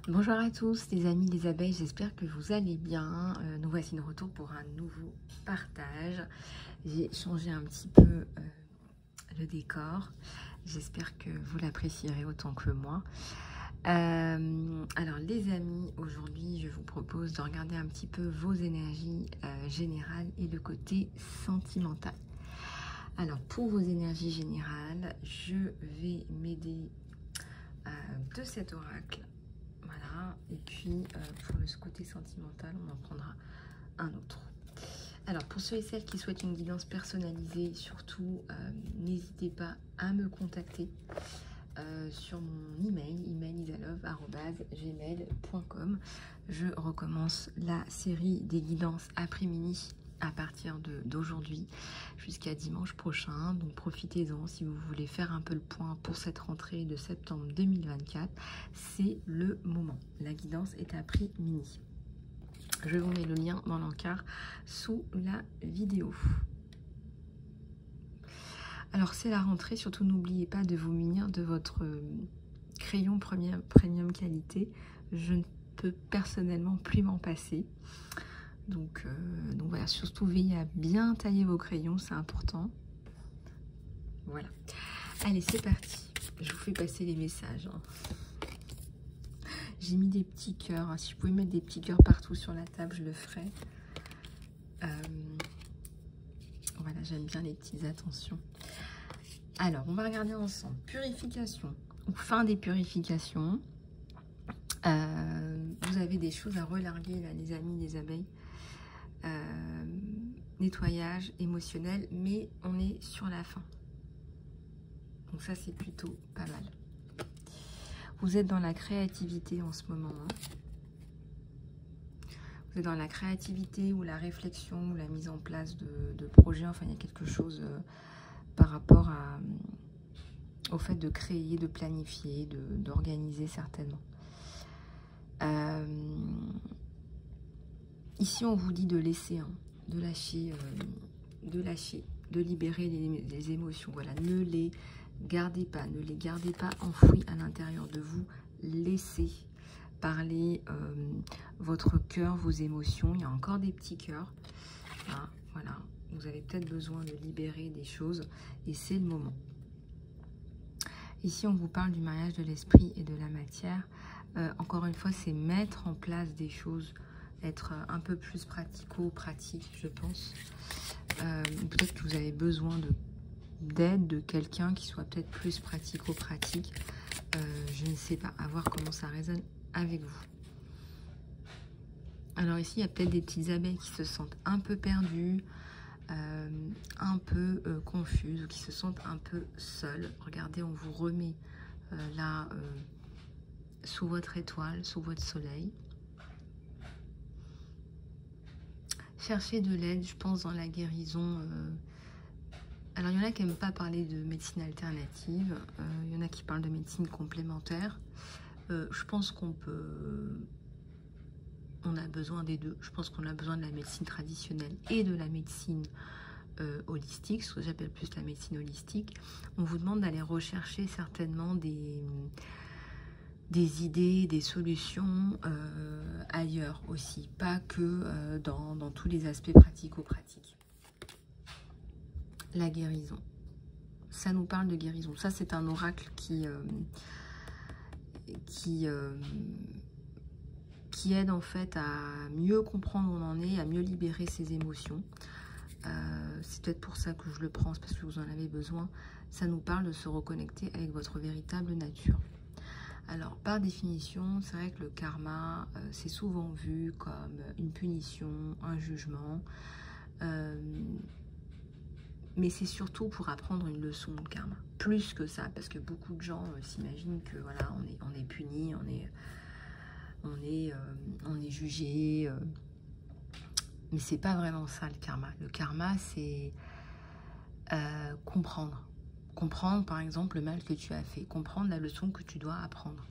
Bonjour à tous les amis des abeilles, j'espère que vous allez bien. Nous voici de retour pour un nouveau partage. J'ai changé un petit peu le décor. J'espère que vous l'apprécierez autant que moi. Alors les amis, aujourd'hui je vous propose de regarder un petit peu vos énergies générales et le côté sentimental. Alors pour vos énergies générales, je vais m'aider de cet oracle. Voilà, et puis pour le côté sentimental, on en prendra un autre. Alors pour ceux et celles qui souhaitent une guidance personnalisée, surtout n'hésitez pas à me contacter sur mon email isalove@gmail.com. Je recommence la série des guidances après-midi à partir d'aujourd'hui jusqu'à dimanche prochain, donc profitez-en si vous voulez faire un peu le point pour cette rentrée de septembre 2024, c'est le moment. La guidance est à prix mini. Je vous mets le lien dans l'encart sous la vidéo. Alors c'est la rentrée, surtout n'oubliez pas de vous munir de votre crayon premium qualité. Je ne peux personnellement plus m'en passer. Donc voilà, surtout veillez à bien tailler vos crayons, c'est important. Voilà. Allez, c'est parti. Je vous fais passer les messages. J'ai mis des petits cœurs. Si je pouvais mettre des petits cœurs partout sur la table, je le ferais. Voilà, j'aime bien les petites attentions. Alors, on va regarder ensemble. Purification ou fin des purifications. Vous avez des choses à relarguer, là, les amis des abeilles. Nettoyage émotionnel, mais on est sur la fin. Donc ça, c'est plutôt pas mal. Vous êtes dans la créativité en ce moment. Hein. Vous êtes dans la créativité ou la réflexion ou la mise en place de projets. Enfin, il y a quelque chose par rapport au fait de créer, de planifier, d'organiser certainement. Ici, on vous dit de laisser, hein, de lâcher, de libérer les émotions. Voilà, ne les gardez pas enfouies à l'intérieur de vous. Laissez parler votre cœur, vos émotions. Il y a encore des petits cœurs. Là, voilà, vous avez peut-être besoin de libérer des choses et c'est le moment. Ici, on vous parle du mariage de l'esprit et de la matière. Encore une fois, c'est mettre en place des choses, être un peu plus pratico-pratique, je pense. Peut-être que vous avez besoin d'aide de quelqu'un qui soit peut-être plus pratico-pratique. Je ne sais pas, à voir comment ça résonne avec vous. Alors ici, il y a peut-être des petites abeilles qui se sentent un peu perdues, un peu confuses, ou qui se sentent un peu seules. Regardez, on vous remet là sous votre étoile, sous votre soleil. Cherchez de l'aide, je pense, dans la guérison. Alors, il y en a qui n'aiment pas parler de médecine alternative. Il y en a qui parlent de médecine complémentaire. Je pense qu'on a besoin des deux. Je pense qu'on a besoin de la médecine traditionnelle et de la médecine holistique, ce que j'appelle plus la médecine holistique. On vous demande d'aller rechercher certainement des idées, des solutions ailleurs aussi, pas que dans tous les aspects pratico-pratiques. La guérison. Ça nous parle de guérison. Ça, c'est un oracle qui aide en fait à mieux comprendre où on en est, à mieux libérer ses émotions. C'est peut-être pour ça que je le prends, parce que vous en avez besoin. Ça nous parle de se reconnecter avec votre véritable nature. Alors, par définition, c'est vrai que le karma, c'est souvent vu comme une punition, un jugement. Mais c'est surtout pour apprendre une leçon, le karma. Plus que ça, parce que beaucoup de gens s'imaginent que voilà, on est puni, on est jugé. Mais c'est pas vraiment ça, le karma. Le karma, c'est comprendre. Comprendre, par exemple, le mal que tu as fait. Comprendre la leçon que tu dois apprendre.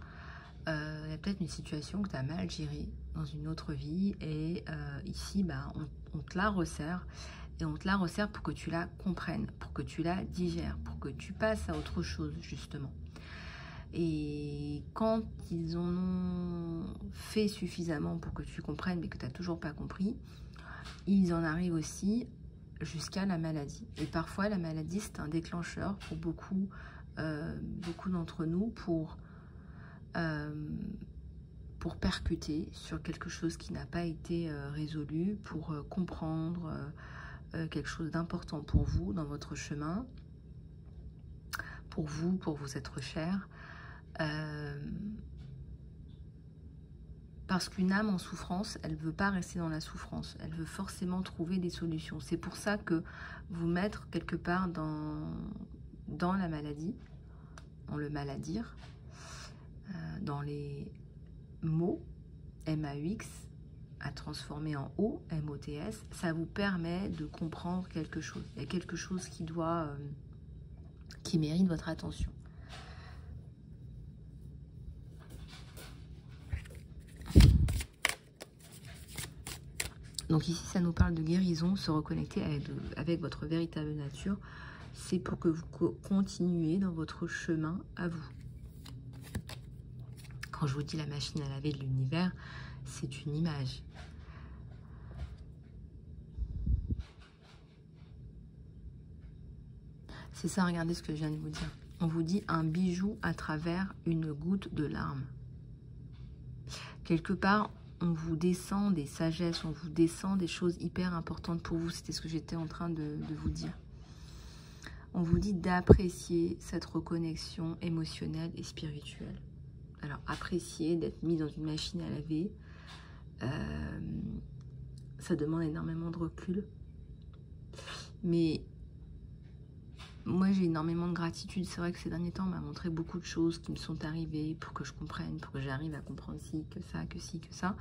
Il y a peut-être une situation que tu as mal gérée dans une autre vie. Et ici, bah, on te la resserre. Et on te la resserre pour que tu la comprennes, pour que tu la digères, pour que tu passes à autre chose, justement. Et quand ils en ont fait suffisamment pour que tu comprennes, mais que tu n'as toujours pas compris, ils en arrivent aussi jusqu'à la maladie. Et parfois, la maladie, c'est un déclencheur pour beaucoup d'entre nous pour percuter sur quelque chose qui n'a pas été résolu, pour comprendre quelque chose d'important pour vous dans votre chemin, pour vous être cher. Parce qu'une âme en souffrance, elle ne veut pas rester dans la souffrance, elle veut forcément trouver des solutions. C'est pour ça que vous mettre quelque part dans la maladie, dans le maladir, dans les mots, M-A-U-X, à transformer en O, M-O-T-S, ça vous permet de comprendre quelque chose. Il y a quelque chose qui mérite votre attention. Donc ici, ça nous parle de guérison, se reconnecter avec votre véritable nature. C'est pour que vous continuiez dans votre chemin à vous. Quand je vous dis la machine à laver de l'univers, c'est une image. C'est ça, regardez ce que je viens de vous dire. On vous dit un bijou à travers une goutte de larmes. Quelque part, on vous descend des sagesses, on vous descend des choses hyper importantes pour vous. C'était ce que j'étais en train de vous dire. On vous dit d'apprécier cette reconnexion émotionnelle et spirituelle. Alors, apprécier d'être mis dans une machine à laver, ça demande énormément de recul. Mais moi, j'ai énormément de gratitude. C'est vrai que ces derniers temps, on m'a montré beaucoup de choses qui me sont arrivées pour que je comprenne, pour que j'arrive à comprendre ci, que ça, que ci, que ça.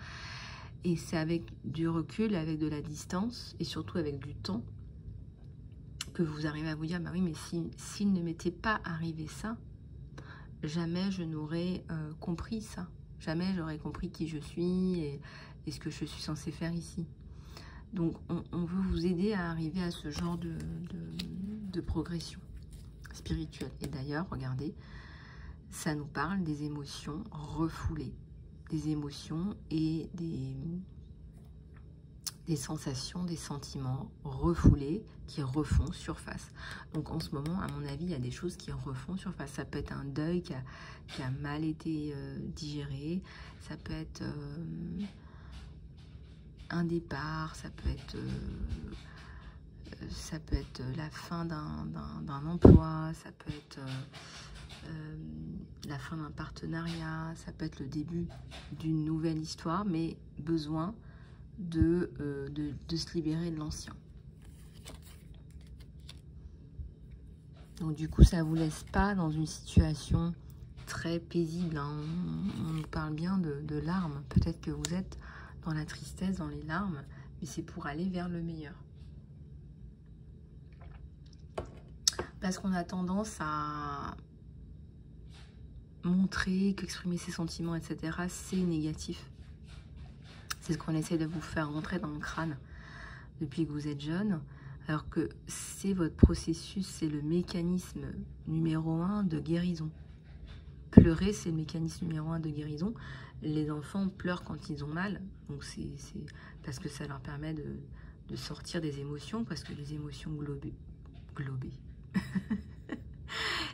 Et c'est avec du recul, avec de la distance et surtout avec du temps que vous arrivez à vous dire, bah oui, mais s'il ne m'était pas arrivé ça, jamais je n'aurais compris ça. Jamais j'aurais compris qui je suis et ce que je suis censée faire ici. Donc, on veut vous aider à arriver à ce genre de progression spirituelle. Et d'ailleurs, regardez, ça nous parle des émotions refoulées. Des émotions et des sensations, des sentiments refoulés qui refont surface. Donc en ce moment, à mon avis, il y a des choses qui refont surface. Ça peut être un deuil qui a mal été digéré, ça peut être un départ, ça peut être la fin d'un emploi, ça peut être la fin d'un partenariat, ça peut être le début d'une nouvelle histoire, mais besoin de se libérer de l'ancien. Donc du coup, ça ne vous laisse pas dans une situation très paisible. Hein. On nous parle bien de larmes. Peut-être que vous êtes dans la tristesse, dans les larmes, mais c'est pour aller vers le meilleur. Parce qu'on a tendance à montrer qu'exprimer ses sentiments, etc., c'est négatif. C'est ce qu'on essaie de vous faire rentrer dans le crâne depuis que vous êtes jeune, alors que c'est votre processus, c'est le mécanisme numéro 1 de guérison. Pleurer, c'est le mécanisme numéro 1 de guérison. Les enfants pleurent quand ils ont mal, donc c'est parce que ça leur permet de sortir des émotions, parce que les émotions globées.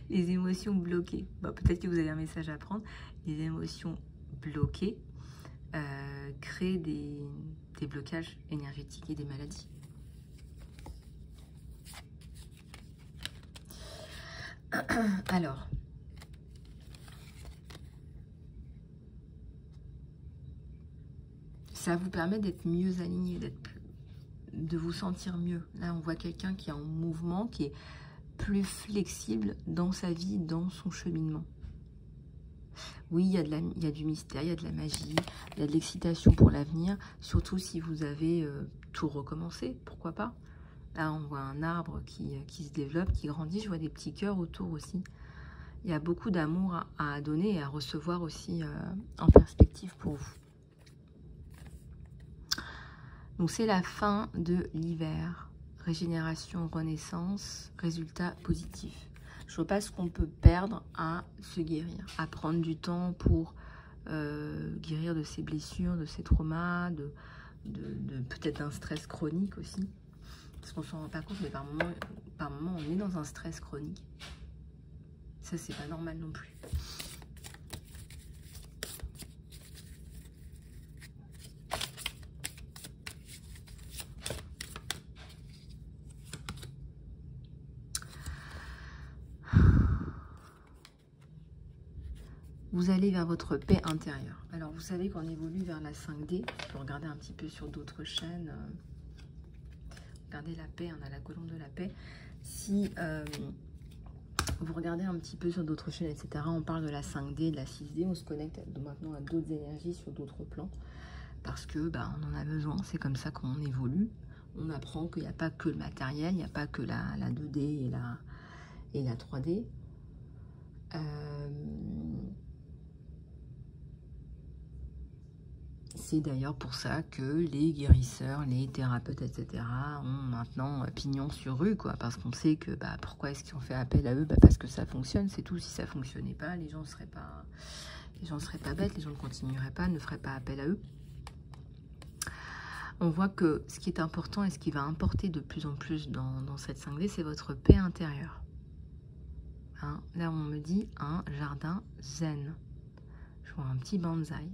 Les émotions bloquées, bon, peut-être que vous avez un message à prendre, les émotions bloquées créent des blocages énergétiques et des maladies. Alors, ça vous permet d'être mieux aligné, de vous sentir mieux. Là, on voit quelqu'un qui est en mouvement, qui est plus flexible dans sa vie, dans son cheminement. Oui, il y a du mystère, il y a de la magie, il y a de l'excitation pour l'avenir, surtout si vous avez tout recommencé, pourquoi pas. Là, on voit un arbre qui se développe, qui grandit, je vois des petits cœurs autour aussi. Il y a beaucoup d'amour à donner et à recevoir aussi en perspective pour vous. Donc, c'est la fin de l'hiver. Régénération, renaissance, résultat positif. Je vois pas ce qu'on peut perdre à se guérir, à prendre du temps pour guérir de ses blessures, de ses traumas, de peut-être d'un stress chronique aussi. Parce qu'on ne s'en rend pas compte, mais par moment, on est dans un stress chronique. Ça, c'est pas normal non plus. Vous allez vers votre paix intérieure. Alors, vous savez qu'on évolue vers la 5D. Je peux regarder un petit peu sur d'autres chaînes. Regardez la paix, on a la colombe de la paix. Si vous regardez un petit peu sur d'autres chaînes, etc., on parle de la 5D, de la 6D. On se connecte maintenant à d'autres énergies sur d'autres plans. Parce que on en a besoin. C'est comme ça qu'on évolue. On apprend qu'il n'y a pas que le matériel, il n'y a pas que la 2D et la 3D. C'est d'ailleurs pour ça que les guérisseurs, les thérapeutes, etc. ont maintenant pignon sur rue, quoi. Parce qu'on sait que, pourquoi est-ce qu'ils ont fait appel à eux? Parce que ça fonctionne, c'est tout. Si ça fonctionnait pas, les gens seraient pas bêtes, les gens ne continueraient pas, ne feraient pas appel à eux. On voit que ce qui est important et ce qui va importer de plus en plus dans cette 5D, c'est votre paix intérieure. Hein, là, on me dit un jardin zen. Je vois un petit bonsaï.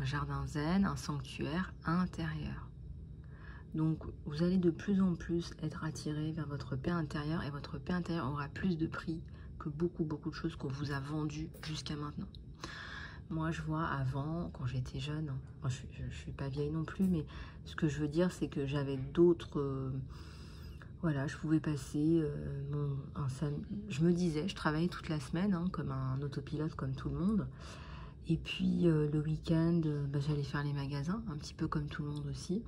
Un jardin zen, un sanctuaire intérieur. Donc, vous allez de plus en plus être attiré vers votre paix intérieure et votre paix intérieure aura plus de prix que beaucoup de choses qu'on vous a vendues jusqu'à maintenant. Moi, je vois avant, quand j'étais jeune, moi, je ne suis pas vieille non plus, mais ce que je veux dire, c'est que j'avais d'autres... voilà, je pouvais passer je me disais, je travaillais toute la semaine, comme un autopilote, comme tout le monde. Et puis le week-end, j'allais faire les magasins, un petit peu comme tout le monde aussi.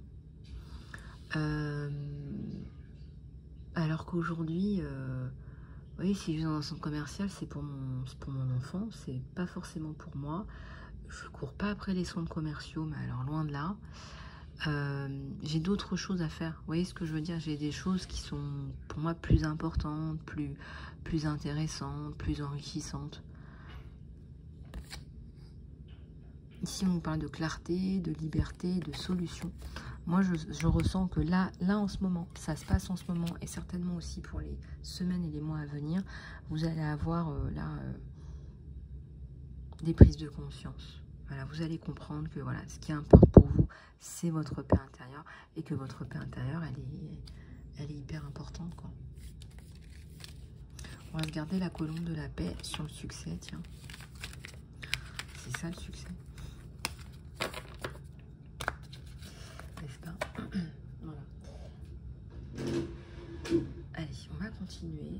Alors qu'aujourd'hui, vous voyez, si je vais dans un centre commercial, c'est pour mon enfant, c'est pas forcément pour moi. Je cours pas après les centres commerciaux, mais alors loin de là. J'ai d'autres choses à faire. Vous voyez ce que je veux dire? J'ai des choses qui sont pour moi plus importantes, plus intéressantes, plus enrichissantes. Ici, on parle de clarté, de liberté, de solution. Moi, je ressens que là, en ce moment, ça se passe en ce moment, et certainement aussi pour les semaines et les mois à venir, vous allez avoir des prises de conscience. Voilà, vous allez comprendre que voilà, ce qui importe pour vous, c'est votre paix intérieure, et que votre paix intérieure, elle est hyper importante, quoi. On va regarder la colombe de la paix sur le succès, tiens. C'est ça le succès. N'est-ce pas? Voilà. Allez, on va continuer.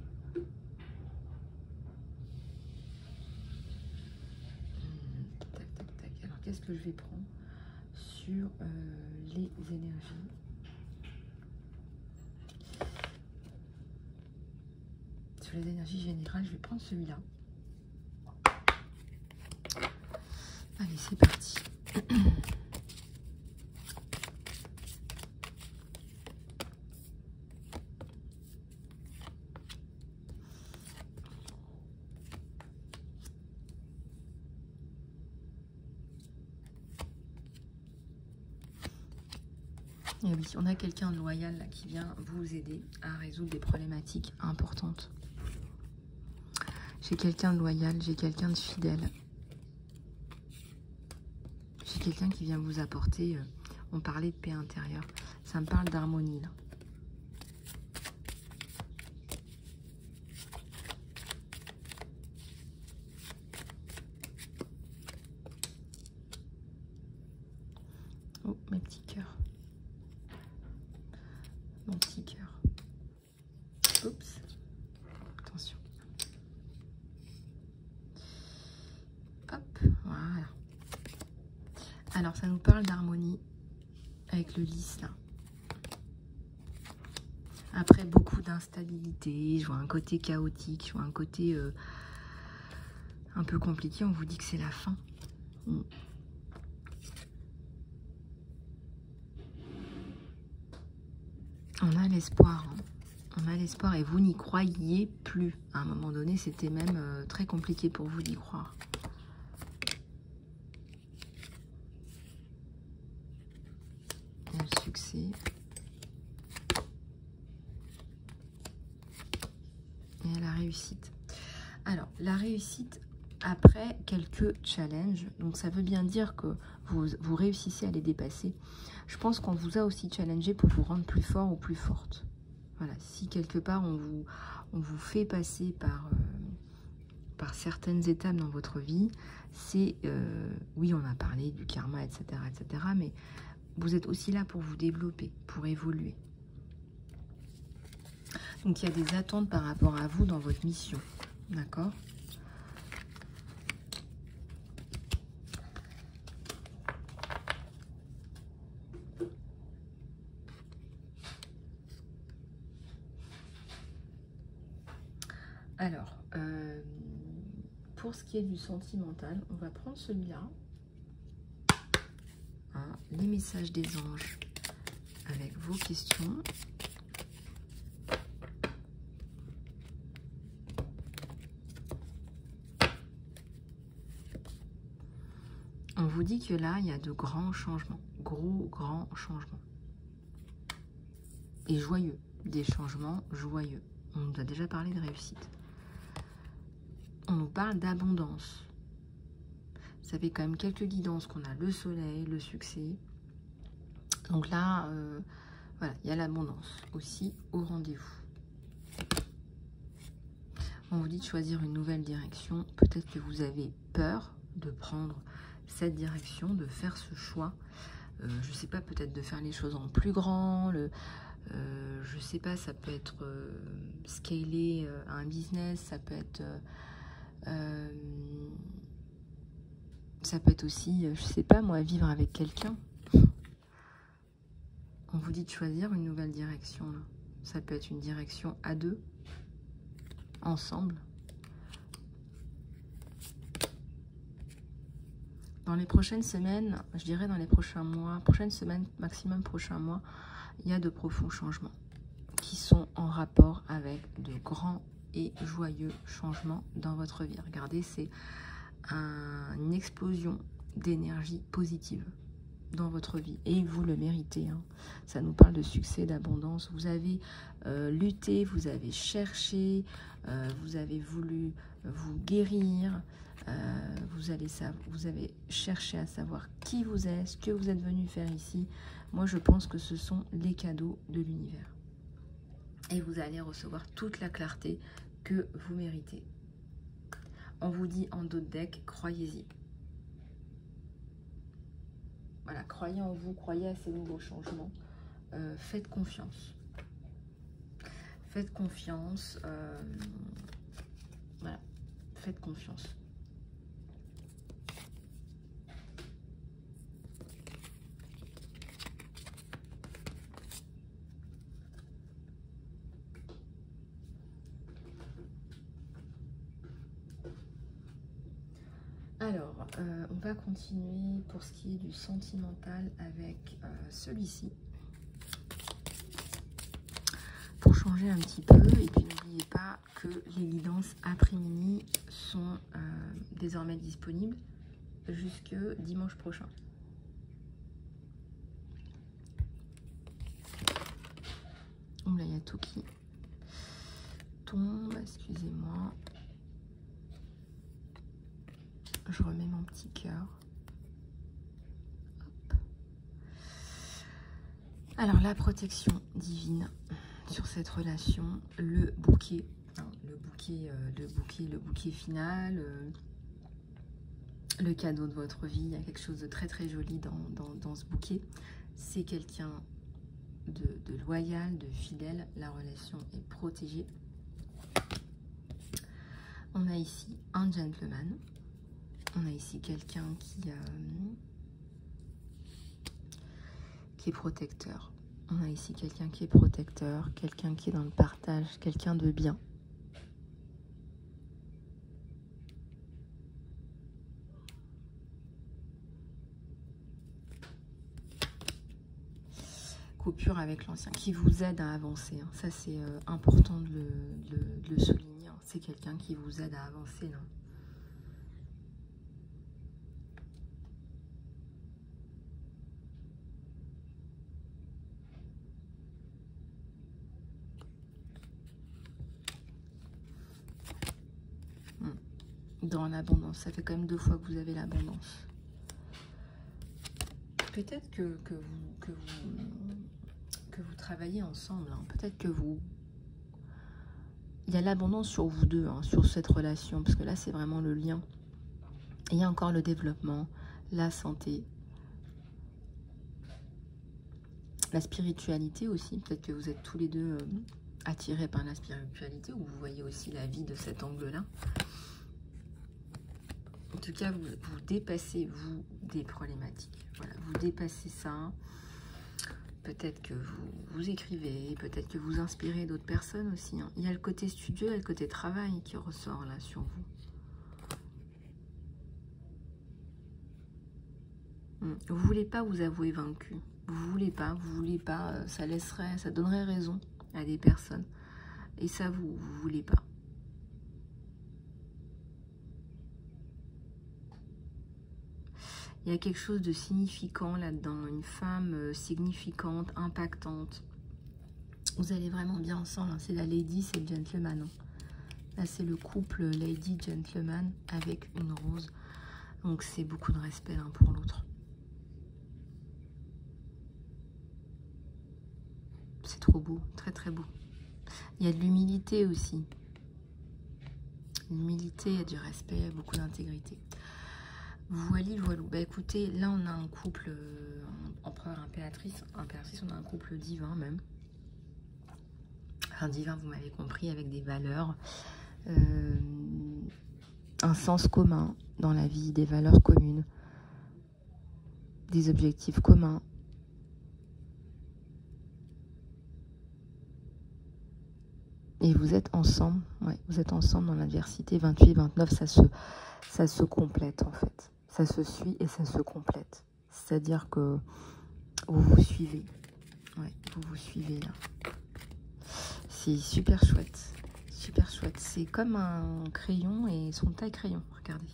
Tac, tac, tac. Alors, qu'est-ce que je vais prendre sur les énergies? Sur les énergies générales, je vais prendre celui-là. Allez, c'est parti. Et oui, on a quelqu'un de loyal là, qui vient vous aider à résoudre des problématiques importantes. J'ai quelqu'un de loyal, j'ai quelqu'un de fidèle. J'ai quelqu'un qui vient vous apporter, on parlait de paix intérieure, ça me parle d'harmonie là. Oh, mes petits cœurs. Mon petit cœur. Oups. Attention. Hop, voilà. Alors, ça nous parle d'harmonie avec le lys, là. Après, beaucoup d'instabilité. Je vois un côté chaotique. Je vois un côté un peu compliqué. On vous dit que c'est la fin. On a l'espoir. Hein. On a l'espoir et vous n'y croyez plus. À un moment donné, c'était même très compliqué pour vous d'y croire. et à la réussite. Alors, la réussite après quelques challenges, donc ça veut bien dire que vous réussissez à les dépasser. Je pense qu'on vous a aussi challengé pour vous rendre plus fort ou plus forte. Voilà, si quelque part on vous fait passer par certaines étapes dans votre vie, c'est, oui, on a parlé du karma, etc., mais vous êtes aussi là pour vous développer, pour évoluer. Donc, il y a des attentes par rapport à vous dans votre mission, d'accord ? Alors, pour ce qui est du sentimental, on va prendre celui-là. Hein, les messages des anges avec vos questions. On vous dit que là, il y a de grands changements, grands changements. Et joyeux, des changements joyeux. On nous a déjà parlé de réussite. On nous parle d'abondance. Ça fait quand même quelques guidances qu'on a le soleil, le succès. Donc là, voilà, il y a l'abondance aussi au rendez-vous. On vous dit de choisir une nouvelle direction. Peut-être que vous avez peur de prendre cette direction, de faire ce choix. Je ne sais pas, peut-être de faire les choses en plus grand. Je ne sais pas, ça peut être scaler un business, ça peut être aussi, je ne sais pas moi, vivre avec quelqu'un. On vous dit de choisir une nouvelle direction. Là. Ça peut être une direction à deux, ensemble. Dans les prochaines semaines, je dirais dans les prochains mois, prochaines semaines, maximum prochains mois, il y a de profonds changements qui sont en rapport avec de grands et joyeux changements dans votre vie. Regardez, c'est une explosion d'énergie positive dans votre vie et vous le méritez. Hein. Ça nous parle de succès, d'abondance. Vous avez lutté, vous avez cherché, vous avez voulu vous guérir, vous avez cherché à savoir qui vous êtes, ce que vous êtes venu faire ici. Moi, je pense que ce sont les cadeaux de l'univers. Et vous allez recevoir toute la clarté que vous méritez. On vous dit en dos de deck, croyez-y. Voilà, croyez en vous, croyez à ces nouveaux changements. Faites confiance. Faites confiance. Voilà, faites confiance. Alors, on va continuer pour ce qui est du sentimental avec celui-ci. Pour changer un petit peu, et puis n'oubliez pas que les guidances après-midi sont désormais disponibles jusque dimanche prochain. Oh là, il y a tout qui tombe, excusez-moi. Je remets mon petit cœur. Alors, la protection divine sur cette relation, le bouquet, hein, le bouquet final, le cadeau de votre vie. Il y a quelque chose de très très joli dans ce bouquet. C'est quelqu'un de loyal, de fidèle. La relation est protégée. On a ici un gentleman. On a ici quelqu'un qui est protecteur. On a ici quelqu'un qui est protecteur, quelqu'un qui est dans le partage, quelqu'un de bien. Coupure avec l'ancien, qui vous aide à avancer. Hein. Ça, c'est important de le souligner. Hein. C'est quelqu'un qui vous aide à avancer. Là. dans l'abondance. Ça fait quand même 2 fois que vous avez l'abondance. Peut-être que vous travaillez ensemble. Hein. Peut-être que il y a l'abondance sur vous deux, hein, sur cette relation. Parce que là, c'est vraiment le lien. Et il y a encore le développement, la santé. La spiritualité aussi. Peut-être que vous êtes tous les deux attirés par la spiritualité. Ou vous voyez aussi la vie de cet angle-là. En tout cas, vous dépassez, vous, des problématiques. Voilà, vous dépassez ça. Peut-être que vous écrivez, peut-être que vous inspirez d'autres personnes aussi. Hein. Il y a le côté studio et le côté travail qui ressort là sur vous. Vous voulez pas vous avouer vaincu. Vous voulez pas, ça donnerait raison à des personnes. Et ça, vous voulez pas. Il y a quelque chose de significant là-dedans, une femme significante, impactante. Vous allez vraiment bien ensemble, hein. C'est la lady, c'est le gentleman. Hein. Là, c'est le couple lady-gentleman avec une rose. Donc, c'est beaucoup de respect l'un pour l'autre. C'est trop beau, très très beau. Il y a de l'humilité aussi. L'humilité, il y a du respect, il y a beaucoup d'intégrité. Voilà. Bah écoutez, là on a un couple empereur impératrice, on a un couple divin même. Enfin divin, vous m'avez compris, avec des valeurs, un sens commun dans la vie, des valeurs communes, des objectifs communs. Et vous êtes ensemble, ouais, vous êtes ensemble dans l'adversité. 28, 29, ça se complète en fait. Ça se suit et ça se complète. C'est-à-dire que vous vous suivez. Ouais, vous vous suivez là. C'est super chouette. Super chouette. C'est comme un crayon et son taille crayon. Regardez.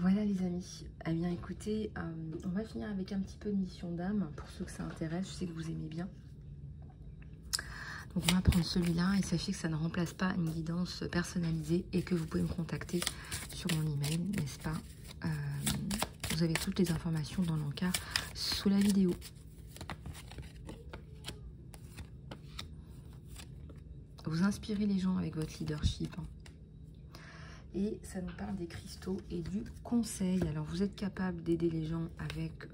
Voilà les amis. Eh bien écoutez, on va finir avec un petit peu de mission d'âme pour ceux que ça intéresse. Je sais que vous aimez bien. Donc on va prendre celui-là et sachez que ça ne remplace pas une guidance personnalisée et que vous pouvez me contacter sur mon email, n'est-ce pas? Vous avez toutes les informations dans l'encart sous la vidéo. Vous inspirez les gens avec votre leadership. Hein. Et ça nous parle des cristaux et du conseil. Alors vous êtes capable d'aider les gens avec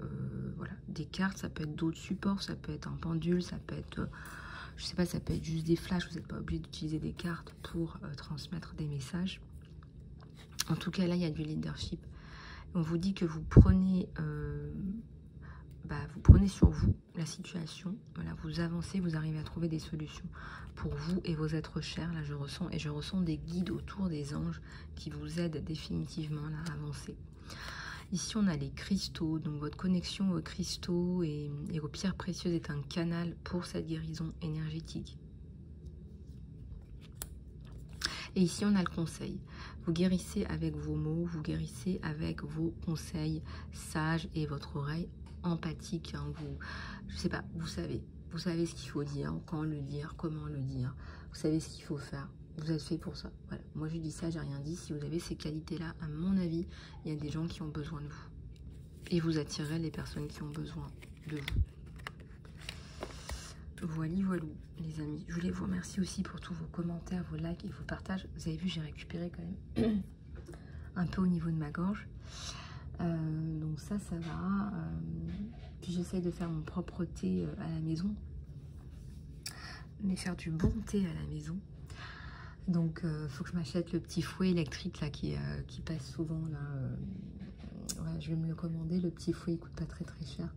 voilà, des cartes, ça peut être d'autres supports, ça peut être un pendule, ça peut être... je sais pas, ça peut être juste des flashs, vous n'êtes pas obligé d'utiliser des cartes pour transmettre des messages. En tout cas, là, il y a du leadership. On vous dit que vous prenez sur vous la situation. Voilà, vous avancez, vous arrivez à trouver des solutions pour vous et vos êtres chers. Là, je ressens des guides autour des anges qui vous aident définitivement là, à avancer. Ici, on a les cristaux, donc votre connexion aux cristaux et aux pierres précieuses est un canal pour cette guérison énergétique. Et ici, on a le conseil. Vous guérissez avec vos mots, vous guérissez avec vos conseils sages et votre oreille empathique. Hein, je sais pas, vous savez ce qu'il faut dire, quand le dire, comment le dire. Vous savez ce qu'il faut faire. Vous êtes fait pour ça. Voilà. Moi, je dis ça, j'ai rien dit. Si vous avez ces qualités-là, à mon avis, il y a des gens qui ont besoin de vous. Et vous attirez les personnes qui ont besoin de vous. Voilà, les amis. Je voulais vous remercier aussi pour tous vos commentaires, vos likes et vos partages. Vous avez vu, j'ai récupéré quand même un peu au niveau de ma gorge. Donc ça va. Puis j'essaye de faire mon propre thé à la maison. Mais faire du bon thé à la maison. Donc, faut que je m'achète le petit fouet électrique là qui passe souvent là. Ouais, je vais me le commander. Le petit fouet, il coûte pas très cher.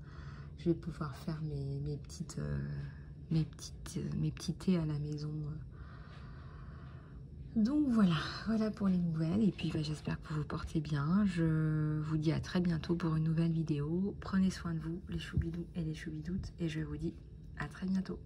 Je vais pouvoir faire mes petits thés à la maison. Donc voilà pour les nouvelles. Et puis j'espère que vous vous portez bien. Je vous dis à très bientôt pour une nouvelle vidéo. Prenez soin de vous, les choubidous et les choubidoutes. Et je vous dis à très bientôt.